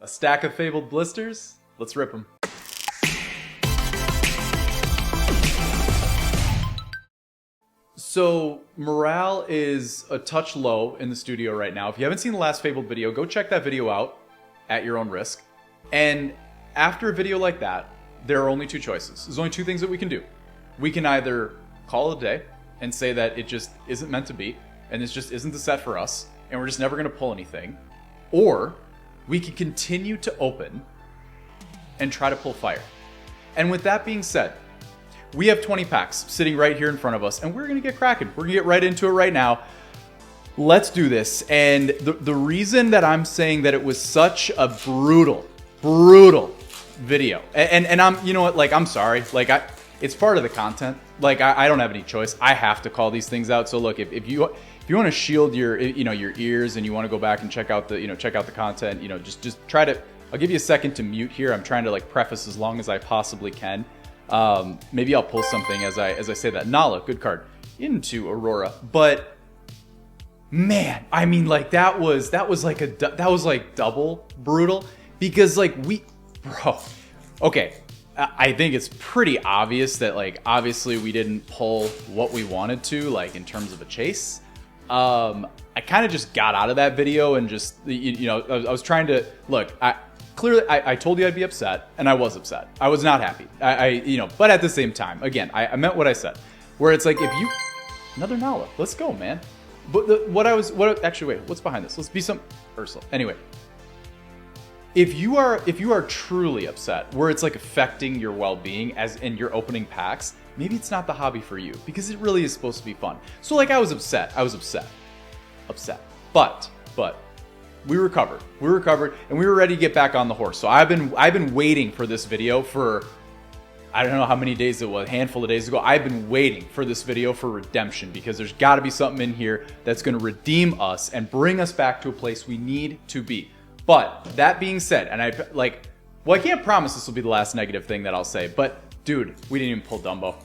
A stack of Fabled blisters? Let's rip them. So, morale is a touch low in the studio right now. If you haven't seen the last Fabled video, go check that video out at your own risk. And after a video like that, there are only two choices. There's only two things that we can do. We can either call it a day and say that it just isn't meant to be, and this just isn't the set for us, and we're just never going to pull anything. Or we can continue to open and try to pull fire. And with that being said, we have 20 packs sitting right here in front of us, and we're going to get cracking. We're going to get right into it right now. Let's do this. And the reason that I'm saying that it was such a brutal video, and I'm, you know what, like, I'm sorry. Like, it's part of the content. Like, I don't have any choice. I have to call these things out. So look, if you want to shield your, your ears, and you want to go back and check out the content, just try to, I'll give you a second to mute here. I'm trying to like preface as long as I possibly can. Maybe I'll pull something as I say that. Nala, good card, into Aurora. But man, I mean, like that was like double brutal, because like okay, I think it's pretty obvious that, like, obviously we didn't pull what we wanted to, like, in terms of a chase. I kind of just got out of that video and just, I was trying to look. Clearly, I told you I'd be upset, and I was upset. I was not happy. But at the same time, again, I meant what I said. Where it's like, another Nala, let's go, man. But actually, wait, what's behind this? Let's be some Ursula. Anyway, if you are truly upset, where it's like affecting your well-being as in your opening packs, maybe it's not the hobby for you, because it really is supposed to be fun. So like, I was upset. But we recovered, and we were ready to get back on the horse. So I've been waiting for this video for, I don't know how many days it was, a handful of days ago. I've been waiting for this video for redemption, because there's got to be something in here that's going to redeem us and bring us back to a place we need to be. But that being said, and I can't promise this will be the last negative thing that I'll say, but dude, we didn't even pull Dumbo.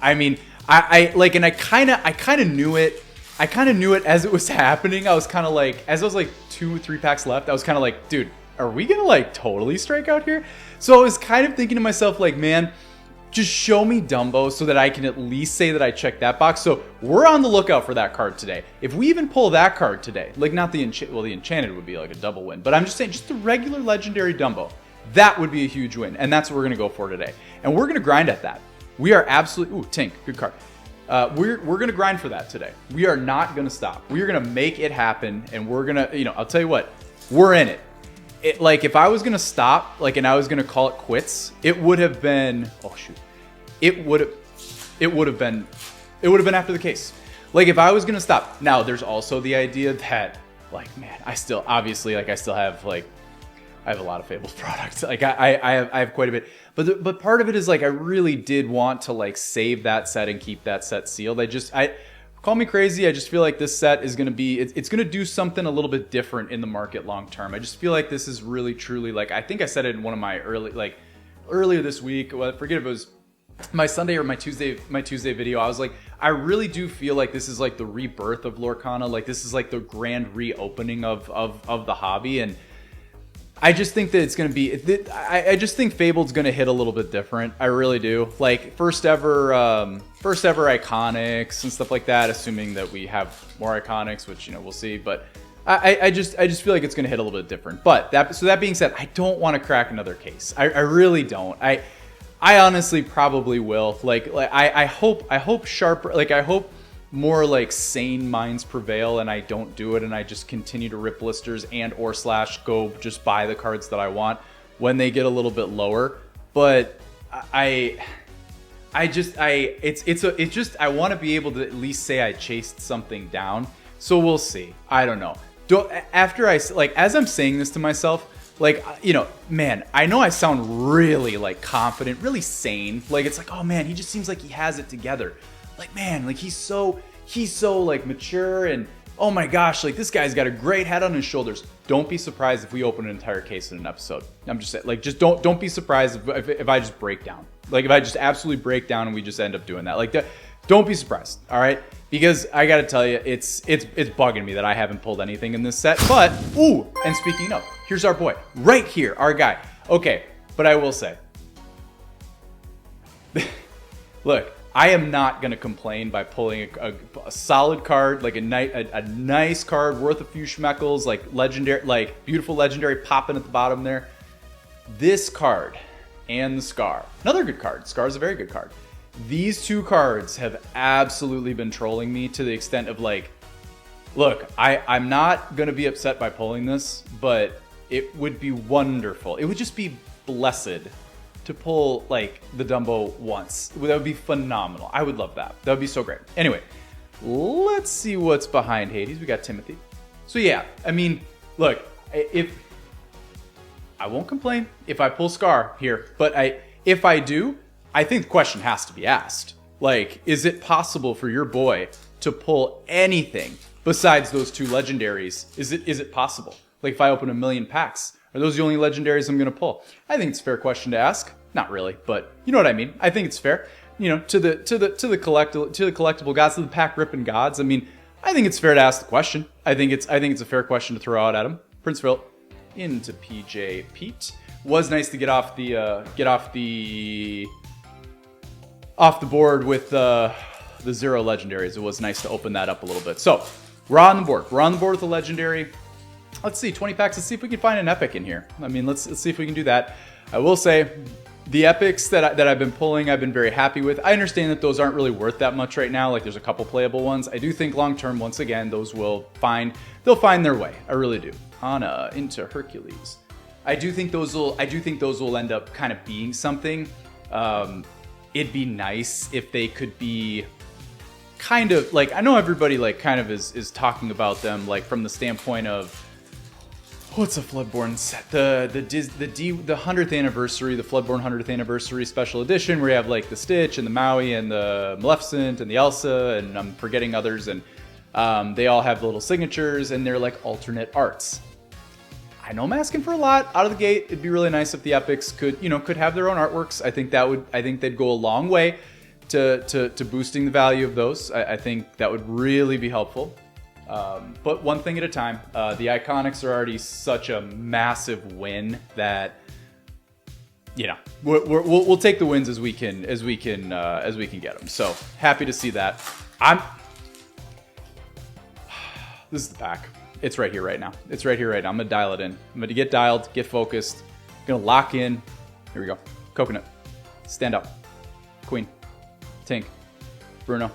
I mean, I kind of knew it. I kind of knew it as it was happening. I was kind of like, as I was like 2 or 3 packs left, I was kind of like, dude, are we gonna like totally strike out here? So I was kind of thinking to myself, like, man, just show me Dumbo so that I can at least say that I checked that box. So we're on the lookout for that card today. If we even pull that card today, like not the Enchanted would be like a double win, but I'm just saying, just the regular legendary Dumbo, that would be a huge win. And that's what we're going to go for today. And we're going to grind at that. We are absolutely, Tink, good card. We're going to grind for that today. We are not going to stop. We are going to make it happen. And we're going to, I'll tell you what, we're in it. Like, if I was going to stop, like, and I was going to call it quits, it would have been, it would have been after the case. Like, if I was going to stop. Now, there's also the idea that, like, man, I still have, like, I have a lot of Fabled products. Like, I have quite a bit. But part of it is, like, I really did want to, like, save that set and keep that set sealed. Call me crazy, I just feel like this set is going to be, it's going to do something a little bit different in the market long term. I just feel like this is really, truly, like, I think I said it in one of my earlier this week, well, I forget if it was my Sunday or my Tuesday video. I was like, I really do feel like this is like the rebirth of Lorcana. Like, this is like the grand reopening of the hobby. And I just think that it's going to be, I just think Fabled's going to hit a little bit different. I really do. Like, first ever iconics and stuff like that, assuming that we have more iconics, which, we'll see. But I just feel like it's going to hit a little bit different. But that being said, I don't want to crack another case. I really don't. I honestly probably will. I hope sharper, like, I hope more like sane minds prevail and I don't do it and I just continue to rip blisters and or / go just buy the cards that I want when they get a little bit lower. But I want to be able to at least say I chased something down. So we'll see. I don't know. As I'm saying this to myself, like, man, I know I sound really like confident, really sane. Like, it's like, oh man, he just seems like he has it together. Like, man, like he's so like mature, and oh my gosh, like this guy's got a great head on his shoulders. Don't be surprised if we open an entire case in an episode. I'm just saying, like, just don't be surprised if I just break down. Like, if I just absolutely break down and we just end up doing that. Like, don't be surprised, all right? Because I got to tell you, it's bugging me that I haven't pulled anything in this set. But, ooh, and speaking of, here's Here's our boy. Right here, our guy. Okay, but I will say, look, I am not going to complain by pulling a solid card, like a nice card worth a few schmeckles, like legendary, like beautiful legendary popping at the bottom there. This card and the Scar, another good card. Scar's a very good card. These two cards have absolutely been trolling me to the extent of like, look, I'm not going to be upset by pulling this, but it would be wonderful. It would just be blessed to pull like the Dumbo once. That would be phenomenal. I would love that. That would be so great. Anyway, let's see what's behind Hades. We got Timothy. So yeah, I mean, look, if I won't complain if I pull Scar here, but if I do, I think the question has to be asked. Like, is it possible for your boy to pull anything besides those two legendaries? Is it possible? Like if I open 1 million packs, are those the only legendaries I'm going to pull? I think it's a fair question to ask. Not really, but you know what I mean. I think it's fair. You know, to the collectible gods, to the pack ripping gods. I mean, I think it's fair to ask the question. I think it's a fair question to throw out at him. Prince Philip into PJ Pete. Was nice to get off the board with the 0 legendaries. It was nice to open that up a little bit. So we're on the board. We're on the board with the legendary. Let's see, 20 packs. Let's see if we can find an epic in here. I mean, let's see if we can do that. I will say, the epics that I've been pulling, I've been very happy with. I understand that those aren't really worth that much right now. Like, there's a couple playable ones. I do think long term, once again, they'll find their way. I really do. Anna into Hercules. I do think those will end up kind of being something. It'd be nice if they could be kind of like, I know everybody like kind of is talking about them like from the standpoint of, what's a Floodborne set? The 100th anniversary, the Floodborne 100th anniversary special edition, where you have like the Stitch and the Maui and the Maleficent and the Elsa, and I'm forgetting others, and they all have little signatures and they're like alternate arts. I know I'm asking for a lot out of the gate. It'd be really nice if the epics could have their own artworks. I think they'd go a long way to boosting the value of those. I think that would really be helpful. But one thing at a time. The Iconics are already such a massive win that, you know, we'll take the wins as we can get them. So happy to see that. This is the pack. It's right here right now. It's right here right now. I'm gonna dial it in. I'm gonna get dialed, get focused. I'm gonna lock in. Here we go. Coconut. Stand up. Queen. Tink. Bruno.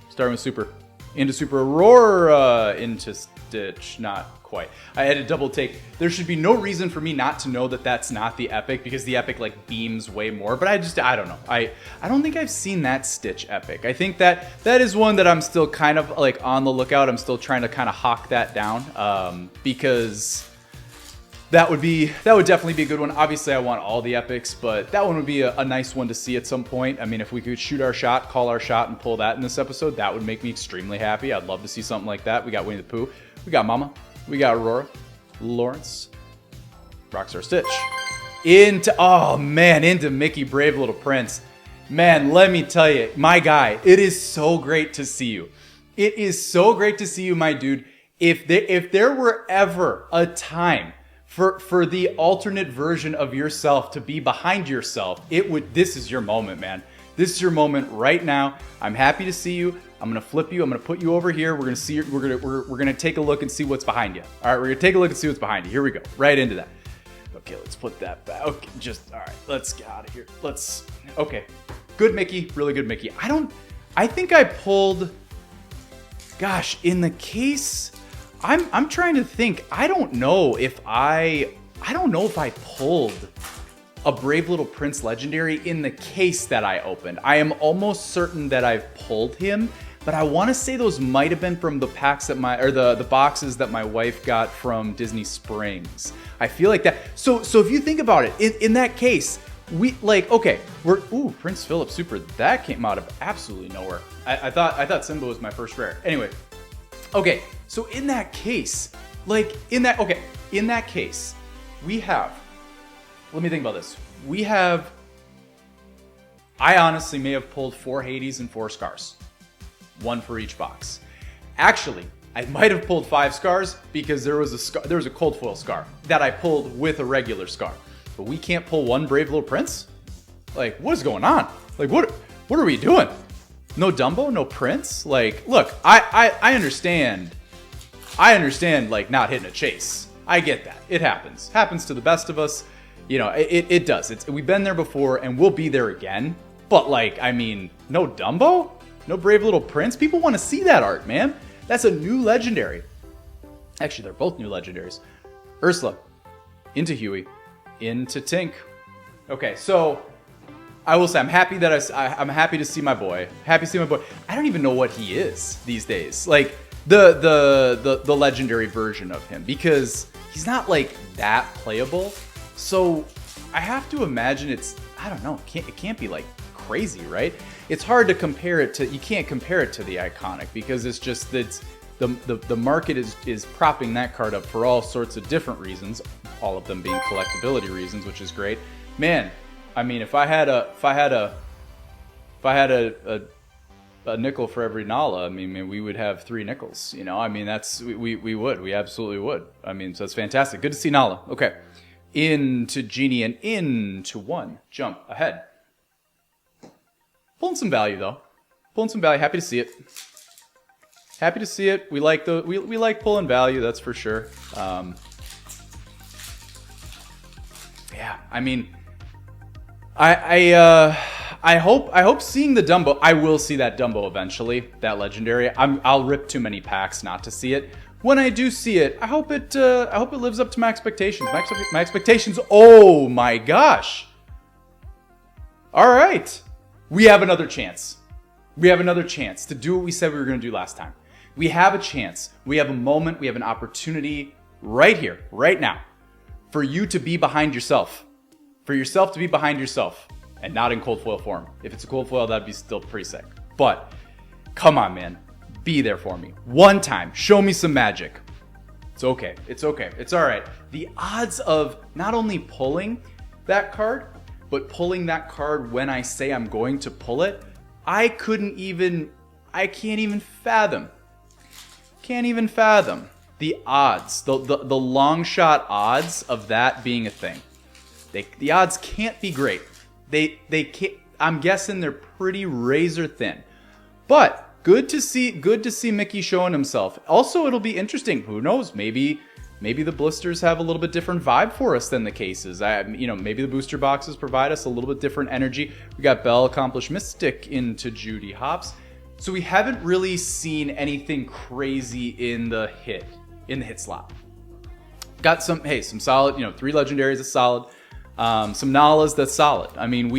Starting with Super. Into Super Aurora, into Stitch, not quite. I had a double take. There should be no reason for me not to know that that's not the epic, because the epic like beams way more, but I don't know. I don't think I've seen that Stitch epic. I think that is one that I'm still kind of like on the lookout. I'm still trying to kind of hawk that down, because that would definitely be a good one. Obviously, I want all the epics, but that one would be a nice one to see at some point. I mean, if we could shoot our shot, call our shot, and pull that in this episode, that would make me extremely happy. I'd love to see something like that. We got Winnie the Pooh. We got Mama. We got Aurora. Lawrence. Rockstar Stitch. Into Mickey, Brave Little Prince. Man, let me tell you, my guy, it is so great to see you. It is so great to see you, my dude. If there were ever a time for the alternate version of yourself to be behind yourself, this is your moment, man. This is your moment right now. I'm happy to see you. I'm gonna flip you. I'm gonna put you over here. We're gonna see. We're gonna take a look and see what's behind you. All right, we're gonna take a look and see what's behind you. Here we go. Right into that. Okay, let's put that back. Okay, all right. Let's get out of here. Okay, good Mickey. Really good Mickey. I think I pulled. Gosh, in the case. I'm trying to think. I don't know if I pulled a Brave Little Prince legendary in the case that I opened. I am almost certain that I've pulled him, but I want to say those might have been from the packs that the boxes that my wife got from Disney Springs. I feel like that. So if you think about it, in that case, Prince Philip Super. That came out of absolutely nowhere. I thought Simba was my first rare. Anyway. Okay, so in that case, we have, let me think about this. I honestly may have pulled 4 Hades and 4 Scars. 1 for each box. Actually, I might have pulled 5 scars because there was a cold foil scar that I pulled with a regular scar. But we can't pull one Brave Little Prince? Like, what is going on? Like, what are we doing? No Dumbo, no Prince? Like, look, I understand. I understand, like, not hitting a chase. I get that. It happens. Happens to the best of us. You know, it does. We've been there before and we'll be there again. But, like, I mean, no Dumbo? No Brave Little Prince? People want to see that art, man. That's a new legendary. Actually, they're both new legendaries. Ursula, into Huey, into Tink. Okay, so I will say I'm happy that I'm happy to see my boy. Happy to see my boy. I don't even know what he is these days. Like the legendary version of him, because he's not like that playable. So I have to imagine I don't know. It can't be like crazy, right? It's hard to compare it to. You can't compare it to the iconic because it's just that the market is propping that card up for all sorts of different reasons, all of them being collectability reasons, which is great. Man, I mean, if I had a nickel for every Nala, I mean, we would have 3 nickels. You know, I mean, we absolutely would. I mean, so that's fantastic. Good to see Nala. Okay, into Genie and into 1. Jump ahead. Pulling some value though. Pulling some value. Happy to see it. Happy to see it. We like we like pulling value. That's for sure. Yeah. I mean, I hope seeing the Dumbo. I will see that Dumbo eventually. That legendary. I'll rip too many packs not to see it. When I do see it, I hope it lives up to my expectations. My expectations. Oh my gosh. All right. We have another chance. We have another chance to do what we said we were going to do last time. We have a chance. We have a moment. We have an opportunity right here, right now, for you to be behind yourself. For yourself to be behind yourself and not in cold foil form. If it's a cold foil, that'd be still pretty sick. But come on, man. Be there for me. One time. Show me some magic. It's okay. It's okay. It's all right. The odds of not only pulling that card, but pulling that card when I say I'm going to pull it, I can't even fathom. Can't even fathom the odds, the long shot odds of that being a thing. The odds can't be great. They can't. I'm guessing they're pretty razor thin. But good to see Mickey showing himself. Also, it'll be interesting. Who knows? Maybe the blisters have a little bit different vibe for us than the cases. Maybe the booster boxes provide us a little bit different energy. We got Belle, Accomplished Mystic into Judy Hopps. So we haven't really seen anything crazy in the hit slot. Got some solid, 3 legendaries is solid. Some Nalas, that's solid. I mean,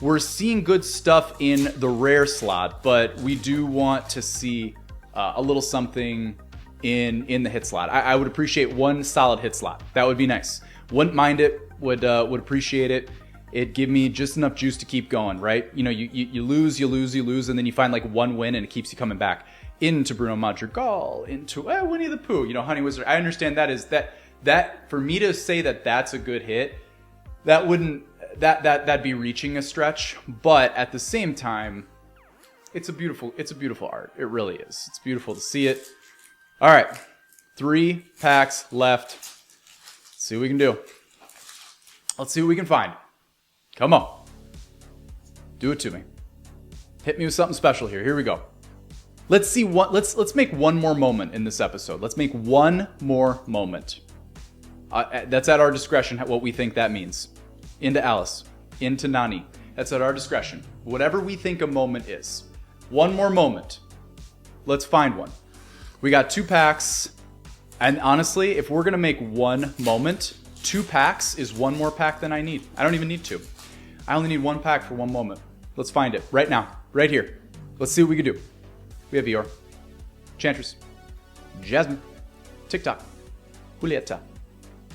we're seeing good stuff in the rare slot, but we do want to see a little something in the hit slot. I would appreciate 1 solid hit slot. That would be nice. Wouldn't mind it. Would appreciate it. It'd give me just enough juice to keep going, right? You know, you lose, and then you find like 1 win and it keeps you coming back. Into Bruno Madrigal, into Winnie the Pooh, Honey Wizard. I understand that for me to say that that's a good hit, that'd be reaching a stretch. But at the same time, it's a beautiful art. It really is. It's beautiful to see it. All right, 3 packs left. Let's see what we can do. Let's see what we can find. Come on. Do it to me. Hit me with something special here. Here we go. Let's see let's make one more moment in this episode. Let's make one more moment. That's at our discretion what we think that means. Into Alice, into Nani. That's at our discretion. Whatever we think a moment is. One more moment. Let's find one. We got 2 packs. And honestly, if we're going to make one moment, 2 packs is 1 more pack than I need. I don't even need 2. I only need 1 pack for 1 moment. Let's find it right now, right here. Let's see what we can do. We have Eeyore, Chantress, Jasmine, TikTok, Julieta,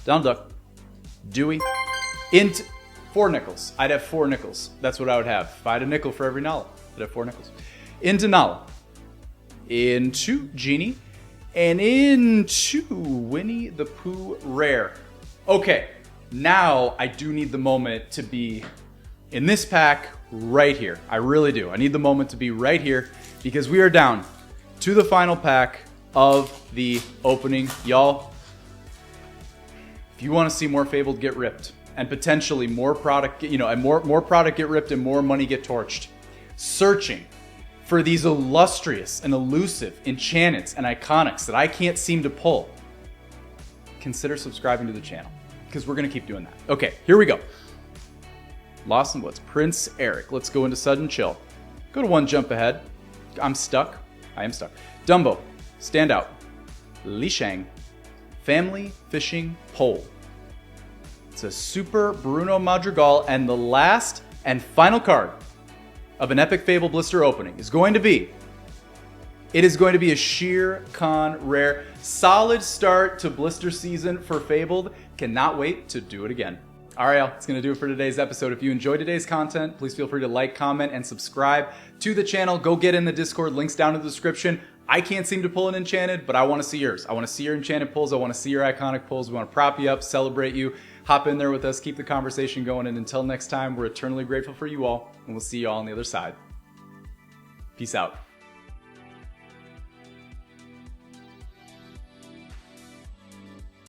Donald Duck, Dewey, into 4 nickels. I'd have 4 nickels. That's what I would have. If I had a nickel for every Nala, I'd have 4 nickels. Into Nala, into Genie, and into Winnie the Pooh Rare. Okay, now I do need the moment to be in this pack right here. I really do. I need the moment to be right here because we are down to the final pack of the opening. Y'all, if you want to see more Fabled get ripped and potentially more product, and more product get ripped and more money get torched, searching for these illustrious and elusive enchantments and iconics that I can't seem to pull, consider subscribing to the channel, because we're going to keep doing that. Okay, here we go. Lost in Woods, Prince Eric. Let's go into Sudden Chill. Go to one jump ahead. I'm stuck. I am stuck. Dumbo, Standout, Li Shang, Family Fishing Pole. It's a Super Bruno Madrigal, and the last and final card of an Epic Fable Blister opening is going to be, it is going to be a Sheer Con rare. Solid start to blister season for Fabled. Cannot wait to do it again. All right, y'all, that's going to do it for today's episode. If you enjoyed today's content, please feel free to like, comment, and subscribe to the channel. Go get in the Discord. Links down in the description. I can't seem to pull an enchanted, but I want to see yours. I want to see your enchanted pulls. I want to see your iconic pulls. We want to prop you up, celebrate you. Hop in there with us. Keep the conversation going. And until next time, we're eternally grateful for you all, and we'll see you all on the other side. Peace out.